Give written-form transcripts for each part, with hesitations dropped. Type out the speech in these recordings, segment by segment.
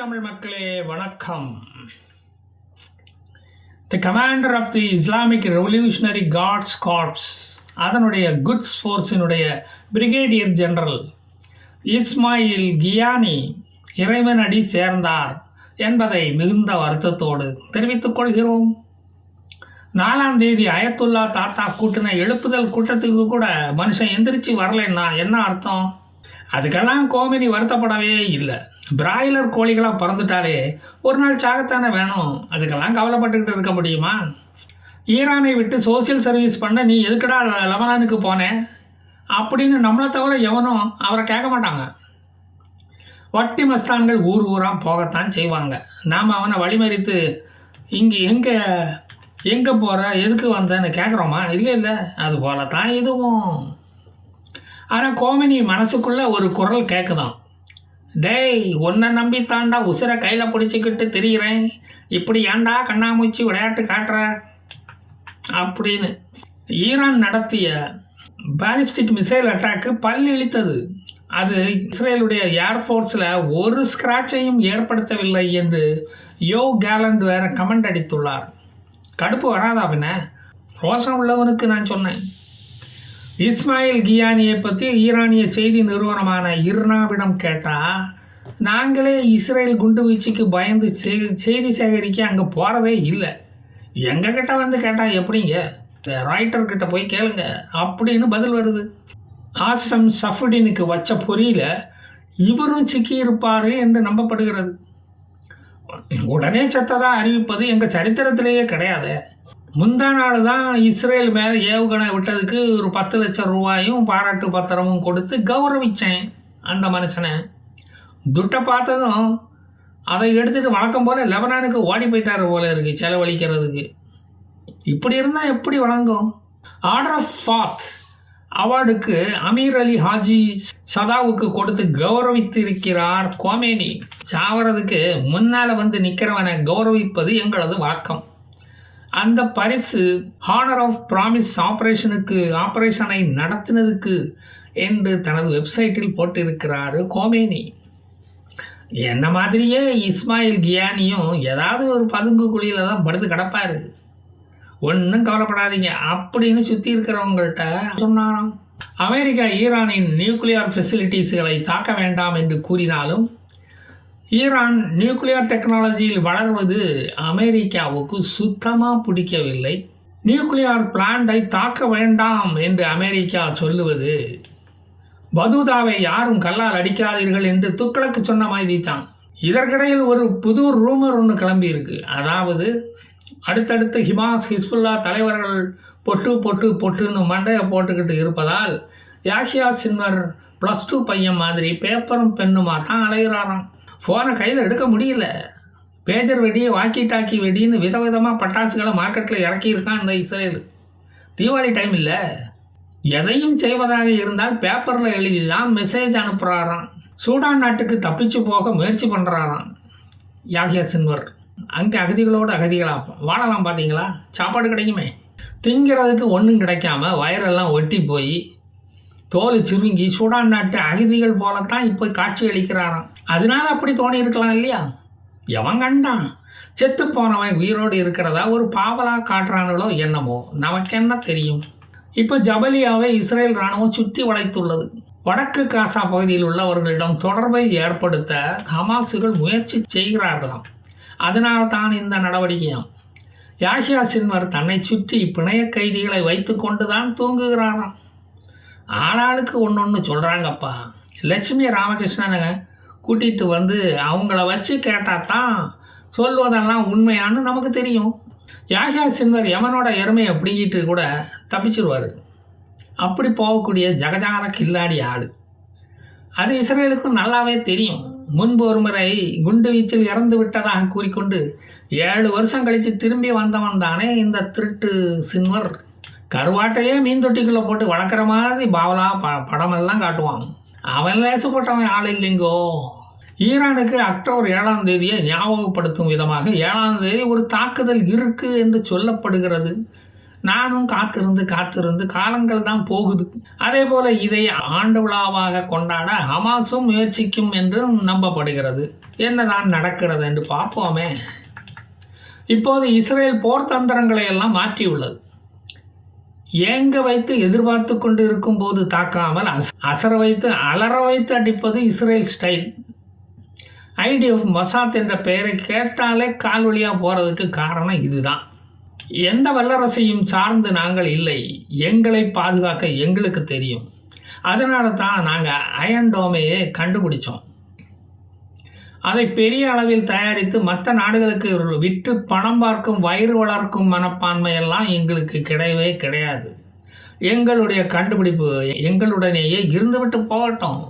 தமிழ் மக்களே வணக்கம். The commander of the Islamic revolutionary guards corps அதனுடைய குட்ஸ் ஃபோர்ஸினுடைய பிரிகேடியர் ஜெனரல் இஸ்மாயில் கியானி இறைவனடி சேர்ந்தார் என்பதை மிகுந்த வருத்தத்தோடு தெரிவித்துக் கொள்கிறோம். 4ஆம் தேதி அயத்துல்லா தாத்தா கூட்டின எழுப்புதல் கூட்டத்துக்கு கூட மனுஷன் எந்திரிச்சு வரலைன்னா என்ன அர்த்தம்? அதுக்கெல்லாம் கோமினி வருத்தப்படவே இல்லை. பிராய்லர் கோழிகளாக பிறந்துட்டாலே ஒரு நாள் சாகத்தானே வேணும். அதுக்கெல்லாம் கவலைப்பட்டுக்கிட்டு இருக்க முடியுமா? ஈரானை விட்டு சோசியல் சர்வீஸ் பண்ண நீ எதுக்கடா லெபனானுக்கு போனேன் அப்படின்னு நம்மளை தவிர எவனும் அவரை கேட்க மாட்டாங்க. வட்டி மஸ்தான்கள் ஊர் ஊராக போகத்தான் செய்வாங்க. நாம் அவனை வழிமறித்து இங்கே எங்கே போகிற எதுக்கு வந்தேன்னு கேட்குறோமா? இல்லை, அது போல தான் இதுவும். ஆனால் கோமினி மனசுக்குள்ளே ஒரு குரல் கேட்குதான், டேய் உன்னை நம்பி தாண்டா உசிரை கையில் பிடிச்சிக்கிட்டு திரிகிறேன், இப்படி ஏண்டா கண்ணாமூச்சி விளையாட்டு காட்டுற அப்படின்னு. ஈரான் நடத்திய பாலிஸ்டிக் மிசைல் அட்டாக்கு பல் இழித்தது. அது இஸ்ரேலுடைய ஏர்ஃபோர்ஸில் ஒரு ஸ்கிராட்சையும் ஏற்படுத்தவில்லை என்று யோ கேலண்ட் வேற கமெண்ட் அடித்துள்ளார். கடுப்பு வராதா பின்ன? ரோஷம் உள்ளவனுக்கு நான் சொன்னேன். இஸ்மாயில் கியானியை பற்றி ஈரானிய செய்தி நிறுவனமான இர்னாவிடம் கேட்டால், நாங்களே இஸ்ரேல் குண்டு வீச்சுக்கு பயந்து செய்தி சேகரிக்க அங்கே போகிறதே இல்லை, எங்ககிட்ட வந்து கேட்டால் எப்படிங்க, ராய்ட்டர்கிட்ட போய் கேளுங்க அப்படின்னு பதில் வருது. ஆசம் சஃபுடினுக்கு வச்ச பொறியில் இவரும் சிக்கியிருப்பார் என்று நம்பப்படுகிறது. உடனே செத்ததாக அறிவிப்பது எங்கள் சரித்திரத்திலேயே கிடையாது. முந்தா நாள் தான் இஸ்ரேல் மேலே ஏவுகணை விட்டதுக்கு ஒரு 10 லட்சம் ரூபாயும் பாராட்டு பத்திரமும் கொடுத்து கௌரவித்தேன் அந்த மனுஷனை. துட்டை பார்த்ததும் அதை எடுத்துகிட்டு வழக்கம் போல் லெபனானுக்கு ஓடி போயிட்டார் போல இருக்குது செலவழிக்கிறதுக்கு. இப்படி இருந்தால் எப்படி வழங்கும்? ஆர்டர் ஆஃப் ஃபாத் அவார்டுக்கு அமீர் அலி ஹாஜி சதாவுக்கு கொடுத்து கௌரவித்திருக்கிறார் கோமேனி. சாவறதுக்கு முன்னால் வந்து நிற்கிறவனை கௌரவிப்பது எங்களது வழக்கம். அந்த பரிசு ஹானர் ஆஃப் ப்ராமிஸ் ஆபரேஷனை நடத்தினதுக்கு என்று தனது வெப்சைட்டில் போட்டிருக்கிறாரு கோமேனி. என்ன மாதிரியே இஸ்மாயில் கியானியும் ஏதாவது ஒரு பதுங்கு குழியில் தான் படுத்து கிடப்பார், ஒன்றும் கவலைப்படாதீங்க அப்படின்னு சுற்றி இருக்கிறவங்கள்ட்ட சொன்னாராம். அமெரிக்கா ஈரானின் நியூக்ளியர் ஃபெசிலிட்டிஸ்களை தாக்க வேண்டாம் என்று கூறினாலும் ஈரான் நியூக்ளியர் டெக்னாலஜியில் வளர்வது அமெரிக்காவுக்கு சுத்தமாக பிடிக்கவில்லை. நியூக்ளியர் பிளான்ட்டை தாக்க வேண்டாம் என்று அமெரிக்கா சொல்லுவது பதூதாவை யாரும் கல்லால் அடிக்காதீர்கள் என்று துக்ளக்கு சொன்ன மாதிரி தான். இதற்கிடையில் ஒரு புது ரூமர் ஒன்று கிளம்பி இருக்கு. அதாவது அடுத்தடுத்து ஹிஸ்புல்லா தலைவர்கள் பொட்டுன்னு மண்டையை போட்டுக்கிட்டு இருப்பதால் யாஹ்யா சின்வர் +2 பையன் மாதிரி பேப்பரும் பெண்ணுமா தான் அலைகிறாராம். ஃபோனை கையில் எடுக்க முடியல. பேஜர் வெடி, வாக்கி டாக்கி வெடின்னு விதவிதமாக பட்டாசுகளை மார்க்கெட்டில் இறக்கியிருக்கான் இந்த இஸ்ரேல். தீபாவளி டைம் இல்லை, எதையும் செய்வதாக இருந்தால் பேப்பரில் எழுதி தான் மெசேஜ் அனுப்புகிறாராம். சூடான் நாட்டுக்கு தப்பிச்சு போக முயற்சி பண்ணுறாராம் யாஹ்யா சின்வர். அங்கே அகதிகளாக வாழலாம் பார்த்தீங்களா, சாப்பாடு கிடைக்குமே. திங்கிறதுக்கு ஒன்றும் கிடைக்காம வயரெல்லாம் ஒட்டி போய் தோல் சுருங்கி சூடான் நாட்டு அகதிகள் போலத்தான் இப்போ காட்சி அளிக்கிறாராம். அதனால அப்படி தோணி இருக்கலாம் இல்லையா? எவன் கண்டான்? செத்து போனவன் உயிரோடு இருக்கிறதா ஒரு பாவலாக காட்டுறானுங்களோ என்னமோ, நமக்கு என்ன தெரியும். இப்போ ஜபலியாவை இஸ்ரேல் இராணுவம் சுற்றி வளைத்துள்ளது. வடக்கு காசா பகுதியில் உள்ளவர்களிடம் தொடர்பை ஏற்படுத்த ஹமாஸுகள் முயற்சி செய்கிறார்களாம். அதனால் தான் இந்த நடவடிக்கையாம். யாஹ்யா சின்வர் தன்னை சுற்றி பிணைய கைதிகளை வைத்து கொண்டு தான் தூங்குகிறாராம். ஆளாளுக்கு ஒன்று சொல்கிறாங்கப்பா. லட்சுமி ராமகிருஷ்ணனை கூட்டிகிட்டு வந்து அவங்கள வச்சு கேட்டால் தான் சொல்வதெல்லாம் உண்மையானு நமக்கு தெரியும். யாஹ்யா சின்வர் யமனோட எருமையை பிடிங்கிட்டு கூட தப்பிச்சிருவார். அப்படி போகக்கூடிய ஜகஜால கில்லாடி ஆடு. அது இஸ்ரேலுக்கும் நல்லாவே தெரியும். முன்பு ஒரு முறை குண்டு வீச்சில் இறந்து விட்டதாக கூறிக்கொண்டு 7 வருஷம் கழித்து திரும்பி வந்தவன் தானே இந்த திருட்டு சின்வர். கருவாட்டையே மீன் தொட்டிக்குள்ளே போட்டு வளர்க்குற மாதிரி பாவலா படமெல்லாம் காட்டுவான். அவன் லேசுப்பட்டவன் ஆள் இல்லைங்கோ. ஈரானுக்கு அக்டோபர் 7ஆம் தேதியை ஞாபகப்படுத்தும் விதமாக 7ஆம் தேதி ஒரு தாக்குதல் இருக்குது என்று சொல்லப்படுகிறது. நானும் காத்திருந்து காலங்கள் தான் போகுது. அதே போல இதை ஆண்டு விழாவாக கொண்டாட ஹமாஸும் முயற்சிக்கும் என்று நம்பப்படுகிறது. என்னதான் நடக்கிறது என்று பார்ப்போமே. இப்போது இஸ்ரேல் போர் தந்திரங்களை எல்லாம் மாற்றியுள்ளது. ஏங்க வைத்து எதிர்பார்த்து கொண்டு இருக்கும் போது தாக்காமல் அசர வைத்து அலற வைத்து அடிப்பது இஸ்ரேல் ஸ்டைல். ஐடிஎஃப் மொசாத் என்ற பெயரை கேட்டாலே கால் வழியாக போகிறதுக்கு காரணம் இதுதான். எந்த வல்லரசையும் சார்ந்து நாங்கள் இல்லை. எங்களை பாதுகாக்க எங்களுக்கு தெரியும். அதனால தான் நாங்கள் அயன் டோமையை கண்டுபிடிச்சோம். அதை பெரிய அளவில் தயாரித்து மற்ற நாடுகளுக்கு விற்று பணம் பார்க்கும் வயிறு வளர்க்கும் மனப்பான்மை எல்லாம் எங்களுக்கு கிடையவே கிடையாது. எங்களுடைய கண்டுபிடிப்பு எங்களுடனேயே இருந்துவிட்டு போகட்டும்.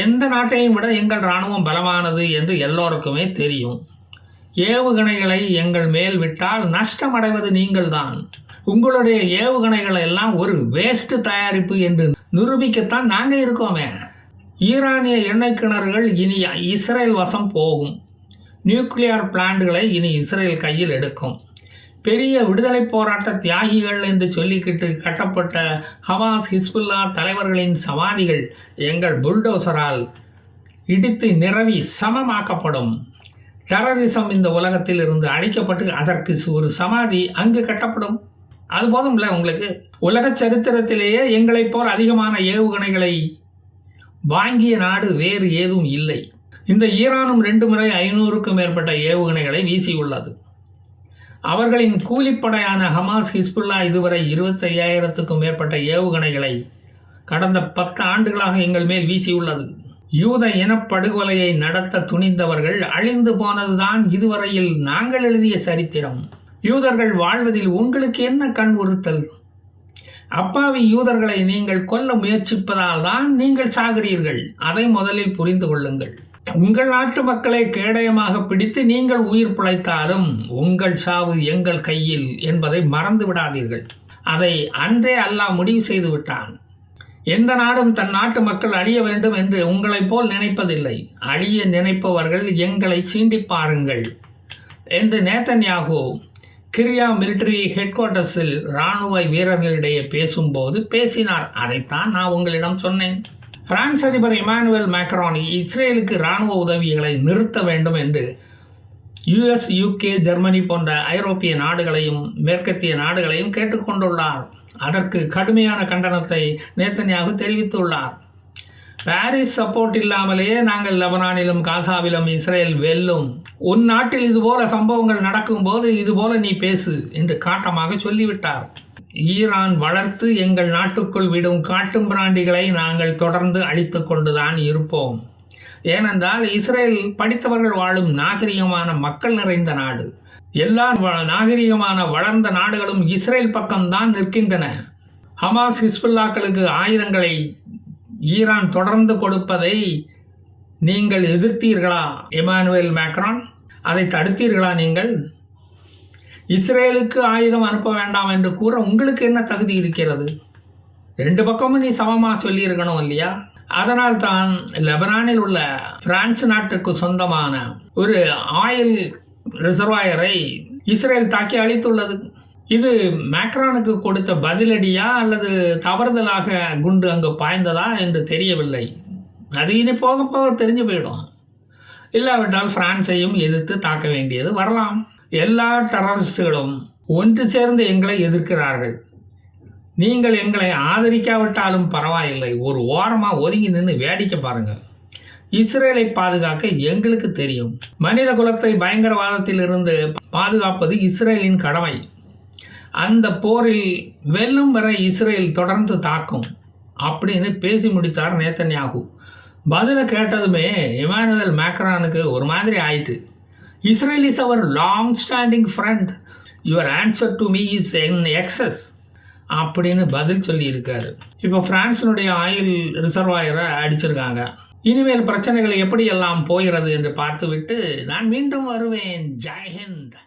எந்த நாட்டையும் விட எங்கள் இராணுவம் பலமானது என்று எல்லோருக்குமே தெரியும். ஏவுகணைகளை எங்கள் மேல் விட்டால் நஷ்டமடைவது நீங்கள்தான். உங்களுடைய ஏவுகணைகள் எல்லாம் ஒரு வேஸ்ட் தயாரிப்பு என்று நிரூபிக்கத்தான் நாங்கள் இருக்கோமே. ஈரானிய எண்ணெய் கிணறுகள் இனி இஸ்ரேல் வசம் போகும். நியூக்ளியர் பிளான்ட்களை இனி இஸ்ரேல் கையில் எடுக்கும். பெரிய விடுதலை போராட்ட தியாகிகள் என்று சொல்லிக்கிட்டு கட்டப்பட்ட ஹமாஸ் ஹிஸ்புல்லா தலைவர்களின் சமாதிகள் எங்கள் புல்டோசரால் இடித்து நிரவி சமமாக்கப்படும். டெரரிசம் இந்த உலகத்தில் இருந்து அழிக்கப்பட்டு அதற்கு ஒரு சமாதி அங்கு கட்டப்படும். அது போதும்ல உங்களுக்கு. உலக சரித்திரத்திலேயே எங்களைப் போல் அதிகமான ஏவுகணைகளை வாங்கிய நாடு வேறு ஏதும் இல்லை. இந்த ஈரானும் 2 முறை 500க்கும் மேற்பட்ட ஏவுகணைகளை வீசியுள்ளது. அவர்களின் கூலிப்படையான ஹமாஸ் ஹிஸ்புல்லா இதுவரை 25,000க்கும் மேற்பட்ட ஏவுகணைகளை கடந்த 10 ஆண்டுகளாக எங்கள் மேல் வீசியுள்ளது. யூத இனப்படுகொலையை நடத்த துணிந்தவர்கள் அழிந்து போனதுதான் இதுவரையில் நாங்கள் எழுதிய சரித்திரம். யூதர்கள் வாழ்வதில் உங்களுக்கு என்ன கண் உறுத்தல்? அப்பாவி யூதர்களை நீங்கள் கொல்ல முயற்சிப்பதால் தான் நீங்கள் சாகிறீர்கள். அதை முதலில் புரிந்து கொள்ளுங்கள். உங்கள் நாட்டு மக்களை கேடயமாக பிடித்து நீங்கள் உயிர் பிழைத்தாலும் உங்கள் சாவு எங்கள் கையில் என்பதை மறந்து விடாதீர்கள். அதை அன்றே அல்லாஹ் முடிவு செய்து விட்டான். எந்த நாடும் தன் நாட்டு மக்கள் அழிய வேண்டும் என்று உங்களைப் போல் நினைப்பதில்லை. அழிய நினைப்பவர்கள் எங்களை சீண்டி பாருங்கள் என்று நேதன்யாகு கிரியா மிலிட்டரி ஹெட் குவார்ட்டர்ஸில் இராணுவ வீரர்களிடையே பேசும்போது பேசினார். அதைத்தான் நான் உங்களிடம் சொன்னேன். பிரான்ஸ் அதிபர் இமானுவேல் மேக்ரான் இஸ்ரேலுக்கு இராணுவ உதவிகளை நிறுத்த வேண்டும் என்று யுஎஸ், யூகே, ஜெர்மனி போன்ற ஐரோப்பிய நாடுகளையும் மேற்கத்திய நாடுகளையும் கேட்டுக்கொண்டுள்ளார். அதற்கு கடுமையான கண்டனத்தை நேதன்யாகு தெரிவித்துள்ளார். பாரிஸ் சப்போர்ட் இல்லாமலேயே நாங்கள் லெபனானிலும் காசாவிலும் இஸ்ரேல் வெல்லும். உன் நாட்டில் இதுபோல சம்பவங்கள் நடக்கும்போது இதுபோல நீ பேசு என்று காட்டமாக சொல்லிவிட்டார். ஈரான் வளர்த்து எங்கள் நாட்டுக்குள் விடும் காட்டும் பிராண்டிகளை நாங்கள் தொடர்ந்து அழித்து கொண்டுதான் இருப்போம். ஏனென்றால் இஸ்ரேல் படித்தவர்கள் வாழும் நாகரிகமான மக்கள் நிறைந்த நாடு. எல்லா நாகரிகமான வளர்ந்த நாடுகளும் இஸ்ரேல் பக்கம்தான் நிற்கின்றன. ஹமாஸ் ஹிஸ்புல்லாக்களுக்கு ஆயுதங்களை ஈரான் தொடர்ந்து கொடுப்பதை நீங்கள் எதிர்த்தீர்களா இமானுவேல் மேக்ரான்? அதை தடுத்தீர்களா நீங்கள்? இஸ்ரேலுக்கு ஆயுதம் அனுப்ப வேண்டாம் என்று கூற உங்களுக்கு என்ன தகுதி இருக்கிறது? 2 பக்கமும் நீ சமமாக சொல்லியிருக்கணும் இல்லையா? அதனால் தான் லெபனானில் உள்ள பிரான்ஸ் நாட்டுக்கு சொந்தமான ஒரு ஆயில் ரிசர்வாயரை இஸ்ரேல் தாக்கி அழித்துள்ளது. இது மேக்ரானுக்கு கொடுத்த பதிலடியா அல்லது தவறுதலாக குண்டு அங்கு பாய்ந்ததா என்று தெரியவில்லை. அது இனி போக போக தெரிஞ்சு போயிடும். இல்லாவிட்டால் பிரான்ஸையும் எதிர்த்து தாக்க வேண்டியது வரலாம். எல்லா டெரரிஸ்டுகளும் ஒன்று சேர்ந்து எங்களை எதிர்க்கிறார்கள். நீங்கள் எங்களை ஆதரிக்காவிட்டாலும் பரவாயில்லை, ஒரு ஓரமாக ஒதுங்கி நின்று வேடிக்கை பாருங்கள். இஸ்ரேலை பாதுகாக்க எங்களுக்கு தெரியும். மனித குலத்தை பயங்கரவாதத்தில் இருந்து பாதுகாப்பது இஸ்ரேலின் கடமை. அந்த போரில் வெல்லும் வரை இஸ்ரேல் தொடர்ந்து தாக்கும் அப்படின்னு பேசி முடித்தார் நேதன்யாகு. பதிலை கேட்டதுமே இமானுவேல் மேக்ரானுக்கு ஒரு மாதிரி ஆயிட்டு. Israel is our long standing friend, your answer to me is in excess அப்படின்னு பதில் சொல்லியிருக்காரு. இப்போ பிரான்ஸினுடைய ஆயில் ரிசர்வாயரை அடிச்சிருக்காங்க. இனிமேல் பிரச்சனைகள் எப்படி எல்லாம் போகிறது என்று பார்த்துவிட்டு நான் மீண்டும் வருவேன். ஜெய் ஹிந்த்.